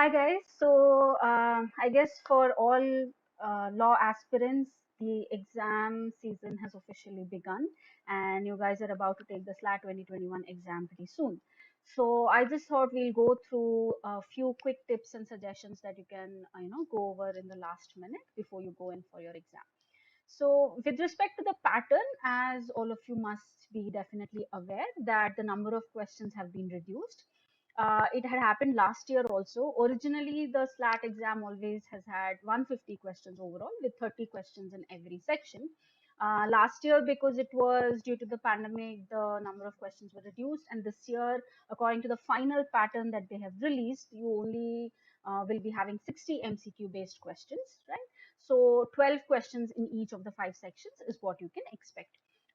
Hi guys. I guess for all law aspirants, the exam season has officially begun, and you guys are about to take the SLAT 2021 exam pretty soon. So I just thought we'll go through a few quick tips and suggestions that you can, go over in the last minute before you go in for your exam. So, with respect to the pattern, as all of you must be definitely aware that the number of questions have been reduced. It had happened last year also. Originally, the SLAT exam always has had 150 questions overall, with 30 questions in every section. Last year, because it was due to the pandemic, the number of questions were reduced, and this year, according to the final pattern that they have released, you only will be having 60 MCQ based questions, right? So 12 questions in each of the five sections is what you can expect.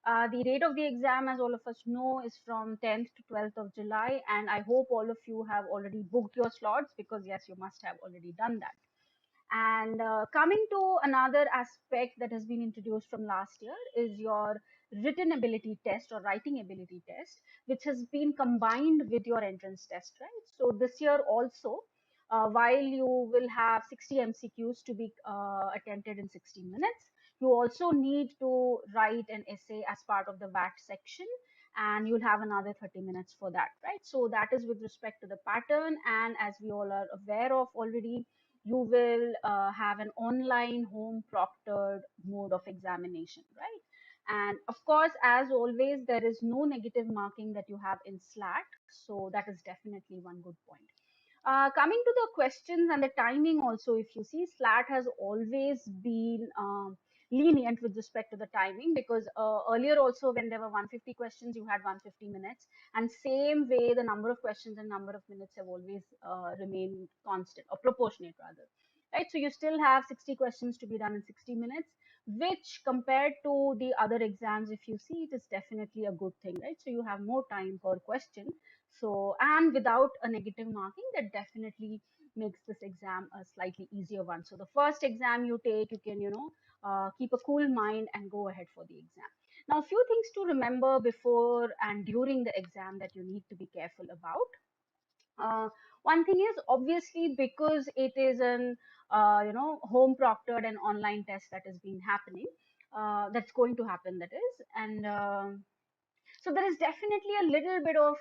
The date of the exam, as all of us know, is from 10th to 12th of July, and I hope all of you have already booked your slots because, yes, you must have already done that. And coming to another aspect that has been introduced from last year is your written ability test or writing ability test, which has been combined with your entrance test, right? So this year also, while you will have 60 MCQs to be attempted in 60 minutes, you also need to write an essay as part of the VAT section, and you'll have another 30 minutes for that, right? So that is with respect to the pattern, and as we all are aware of already, you will have an online home proctored mode of examination, right? And of course, as always, there is no negative marking that you have in SLAT. So that is definitely one good point. Coming to the questions and the timing also, if you see, SLAT has always been lenient with respect to the timing, because earlier also when there were 150 questions, you had 150 minutes, and same way the number of questions and number of minutes have always remained constant or proportionate rather, right? So you still have 60 questions to be done in 60 minutes, which compared to the other exams, if you see, it is definitely a good thing, right? So you have more time per question. So, and without a negative marking, that definitely makes this exam a slightly easier one. So the first exam you take, you can, keep a cool mind and go ahead for the exam. Now, a few things to remember before and during the exam that you need to be careful about. One thing is, obviously, because it is an home proctored and online test that has been happening, that's going to happen, that is, and so there is definitely a little bit of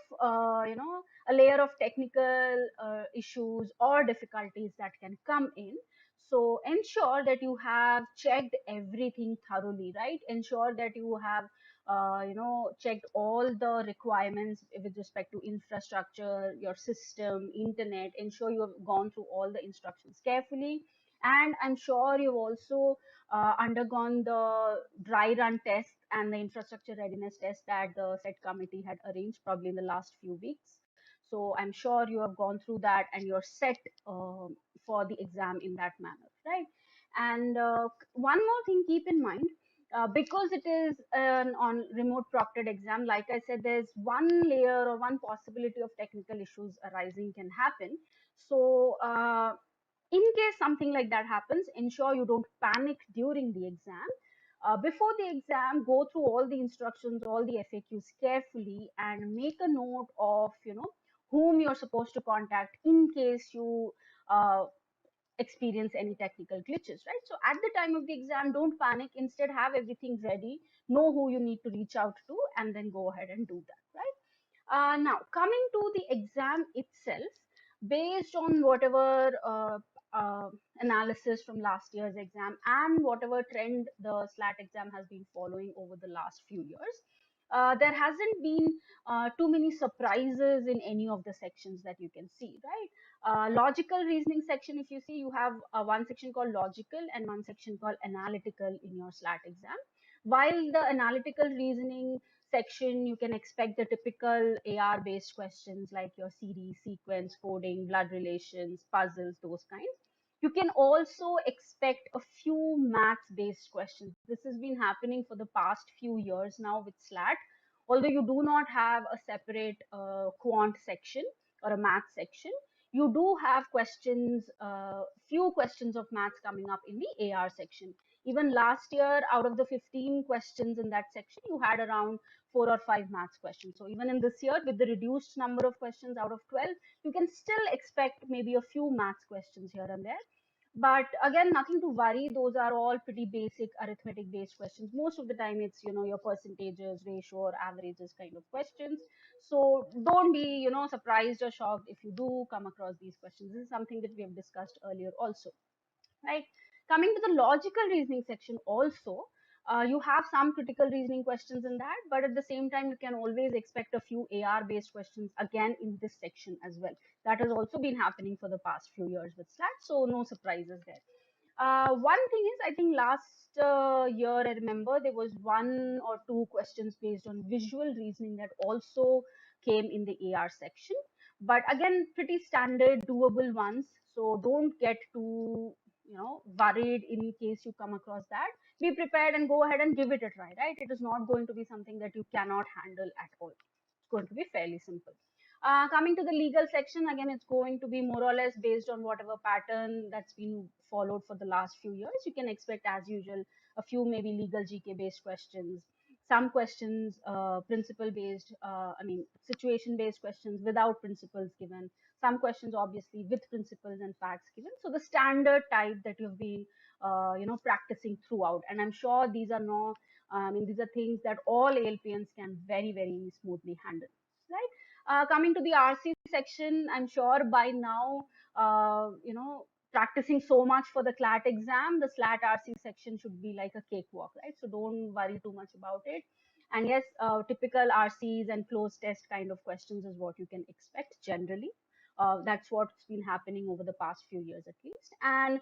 a layer of technical issues or difficulties that can come in. So ensure that you have checked everything thoroughly, right? Ensure that you have checked all the requirements with respect to infrastructure, your system, internet. Ensure you have gone through all the instructions carefully, and I'm sure you've also undergone the dry run test and the infrastructure readiness test that the set committee had arranged probably in the last few weeks. So I'm sure you have gone through that and you're set for the exam in that manner, right? And one more thing, keep in mind, because it is an on remote proctored exam, like I said, there's one layer or one possibility of technical issues arising can happen. So in case something like that happens, ensure you don't panic during the exam. Before the exam, go through all the instructions, all the FAQs carefully, and make a note of whom you're supposed to contact in case you experience any technical glitches, right? So at the time of the exam, don't panic. Instead, have everything ready, know who you need to reach out to, and then go ahead and do that, right? Now, coming to the exam itself, based on whatever analysis from last year's exam and whatever trend the SLAT exam has been following over the last few years, there hasn't been too many surprises in any of the sections that you can see, right? Logical reasoning section, if you see, you have one section called logical and one section called analytical in your SLAT exam. While the analytical reasoning section, you can expect the typical AR based questions like your series, sequence, coding, blood relations, puzzles, those kinds. You can also expect a few maths based questions. This has been happening for the past few years now with SLAT. Although you do not have a separate quant section or a math section, you do have questions, few questions of maths coming up in the AR section. Even last year, out of the 15 questions in that section, you had around 4 or 5 maths questions. So even in this year, with the reduced number of questions out of 12, you can still expect maybe a few maths questions here and there. But again, nothing to worry. Those are all pretty basic arithmetic based questions. Most of the time, it's, your percentages, ratio, or averages kind of questions. So don't be, surprised or shocked if you do come across these questions. This is something that we have discussed earlier also, right? Coming to the logical reasoning section also, you have some critical reasoning questions in that, but at the same time, you can always expect a few AR based questions again in this section as well. That has also been happening for the past few years with SLAT, so no surprises there. One thing is, I think last year, I remember there was one or two questions based on visual reasoning that also came in the AR section. But again, pretty standard, doable ones. So don't get too, worried in case you come across that. Be prepared and go ahead and give it a try, right? It is not going to be something that you cannot handle at all. It's going to be fairly simple. Coming to the legal section, again, it's going to be more or less based on whatever pattern that's been followed for the last few years. You can expect, as usual, a few maybe legal GK based questions, some questions principle based, situation based questions without principles given, some questions obviously with principles and facts given. So the standard type that you've been, practicing throughout. And I'm sure these are no, these are things that all ALPNs can very, very smoothly handle, right? Coming to the RC section, I'm sure by now, practicing so much for the CLAT exam, the SLAT RC section should be like a cakewalk, right? So don't worry too much about it. And yes, typical RCs and closed test kind of questions is what you can expect generally. That's what's been happening over the past few years at least. And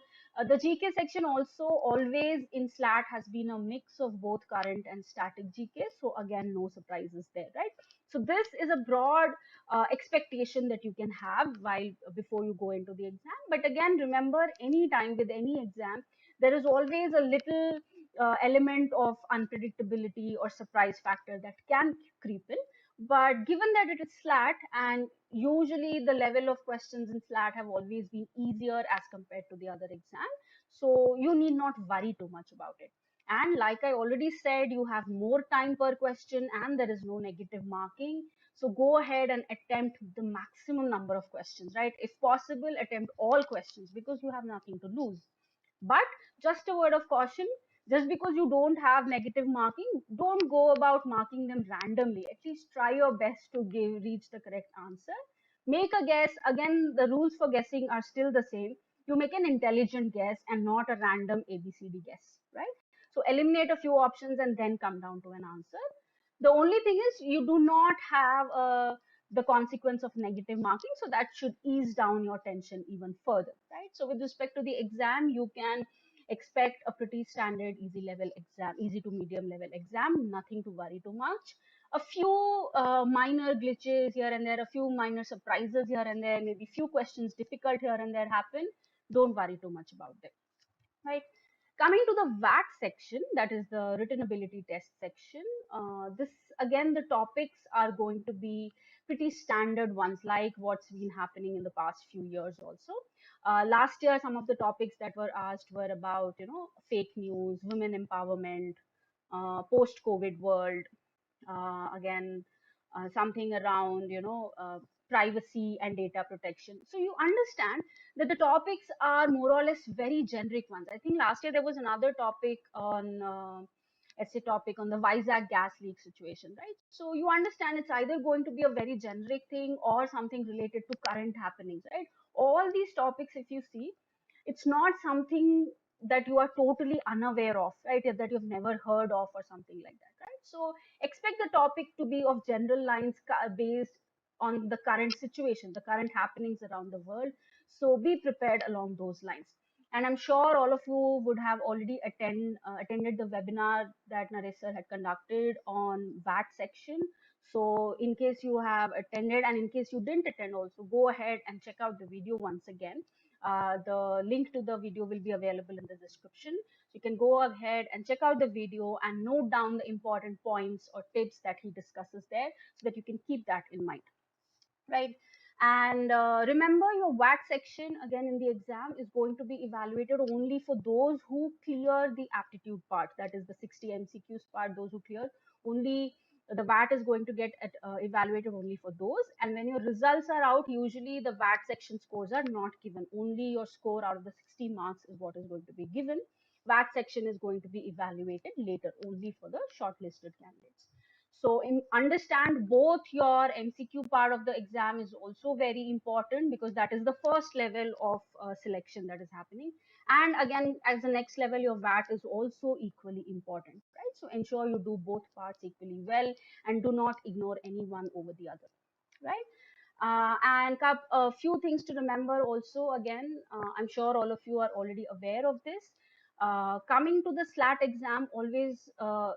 the GK section also always in SLAT has been a mix of both current and static GK. So again, no surprises there, right? So this is a broad expectation that you can have while before you go into the exam. But again, remember, any time with any exam, there is always a little element of unpredictability or surprise factor that can creep in. But given that it is SLAT, and usually the level of questions in SLAT have always been easier as compared to the other exam, so you need not worry too much about it. And like I already said, you have more time per question and there is no negative marking. So go ahead and attempt the maximum number of questions, right? If possible, attempt all questions because you have nothing to lose. But just a word of caution, just because you don't have negative marking, don't go about marking them randomly. At least try your best to reach the correct answer. Make a guess. Again, the rules for guessing are still the same. You make an intelligent guess and not a random ABCD guess, right? So eliminate a few options and then come down to an answer. The only thing is you do not have the consequence of negative marking, so that should ease down your tension even further, right? So with respect to the exam, you can expect a pretty standard easy level exam, easy to medium level exam, nothing to worry too much. A few minor glitches here and there, a few minor surprises here and there, maybe few questions difficult here and there happen. Don't worry too much about them, right? Coming to the VAT section, that is the written ability test section, this again, the topics are going to be pretty standard ones like what's been happening in the past few years also. Last year, some of the topics that were asked were about, fake news, women empowerment, post-COVID world, again, something around, privacy and data protection. So you understand that the topics are more or less very generic ones. I think last year there was another topic on, essay topic on the Vizag gas leak situation, right? So you understand it's either going to be a very generic thing or something related to current happenings, right? All these topics, if you see, it's not something that you are totally unaware of, right? That you've never heard of or something like that, right? So expect the topic to be of general lines based on the current situation, the current happenings around the world. So be prepared along those lines. And I'm sure all of you would have already attended the webinar that Naresh sir had conducted on VAT section. So in case you have attended and in case you didn't attend also, go ahead and check out the video once again. The link to the video will be available in the description. You can go ahead and check out the video and note down the important points or tips that he discusses there so that you can keep that in mind, right? And remember, your VAT section again in the exam is going to be evaluated only for those who clear the aptitude part, that is the 60 MCQs part. Those who clear, only the VAT is going to get evaluated only for those. And when your results are out, usually the VAT section scores are not given. Only your score out of the 60 marks is what is going to be given. VAT section is going to be evaluated later only for the shortlisted candidates. So understand both your MCQ part of the exam is also very important, because that is the first level of selection that is happening. And again, as the next level, your VAT is also equally important, right? So ensure you do both parts equally well and do not ignore any one over the other, right? And a few things to remember also. Again, I'm sure all of you are already aware of this. Coming to the SLAT exam, always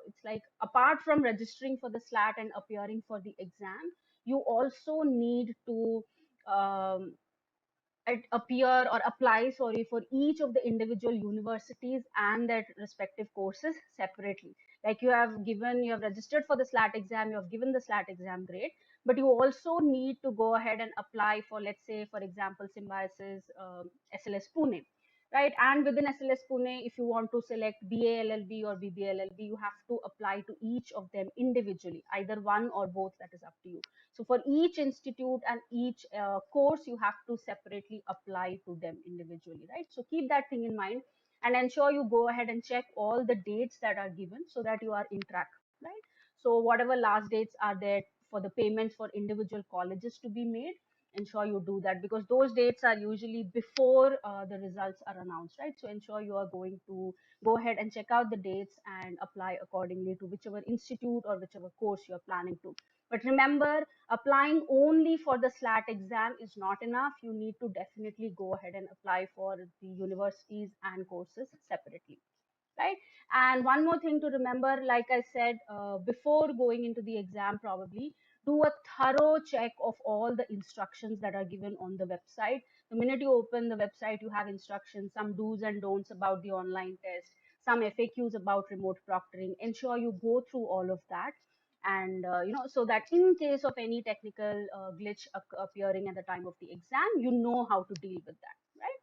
it's like, apart from registering for the SLAT and appearing for the exam, you also need to um, appear or apply, sorry, for each of the individual universities and their respective courses separately. Like, you have registered for the SLAT exam, you have given the SLAT exam, great, but you also need to go ahead and apply for, let's say, for example, Symbiosis SLS Pune, right? And within SLS Pune, if you want to select BALLB or BBLLB, you have to apply to each of them individually, either one or both, that is up to you. So for each institute and each course, you have to separately apply to them individually, right? So keep that thing in mind and ensure you go ahead and check all the dates that are given so that you are in track, right? So whatever last dates are there for the payments for individual colleges to be made, ensure you do that, because those dates are usually before the results are announced, right? So ensure you are going to go ahead and check out the dates and apply accordingly to whichever institute or whichever course you're planning to. But remember, applying only for the SLAT exam is not enough. You need to definitely go ahead and apply for the universities and courses separately, right? And one more thing to remember, like I said, before going into the exam, probably do a thorough check of all the instructions that are given on the website. The minute you open the website, you have instructions, some do's and don'ts about the online test, some FAQs about remote proctoring. Ensure you go through all of that, and so that in case of any technical glitch appearing at the time of the exam, you know how to deal with that, right?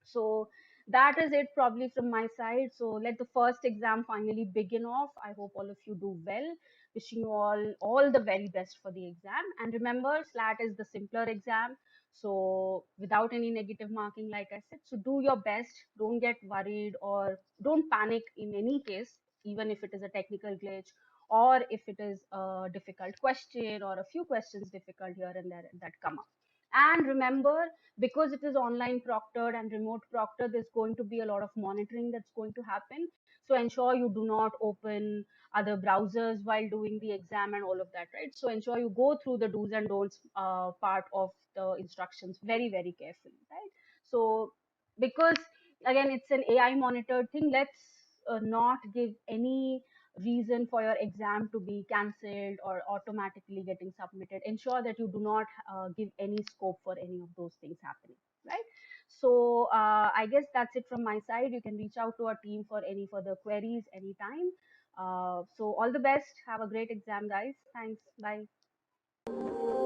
So that is it probably from my side. So let the first exam finally begin off. I hope all of you do well. Wishing you all the very best for the exam. And remember, SLAT is the simpler exam. So without any negative marking, like I said, so do your best. Don't get worried or don't panic in any case, even if it is a technical glitch or if it is a difficult question or a few questions difficult here and there that come up. And remember, because it is online proctored and remote proctored, there's going to be a lot of monitoring that's going to happen. So ensure you do not open other browsers while doing the exam and all of that, right? So ensure you go through the do's and don'ts part of the instructions very, very carefully, right? So because again, it's an AI monitored thing, let's not give any reason for your exam to be cancelled or automatically getting submitted. Ensure that you do not give any scope for any of those things happening, right? So I guess that's it from my side. You can reach out to our team for any further queries anytime. So all the best. Have a great exam, guys. Thanks. Bye.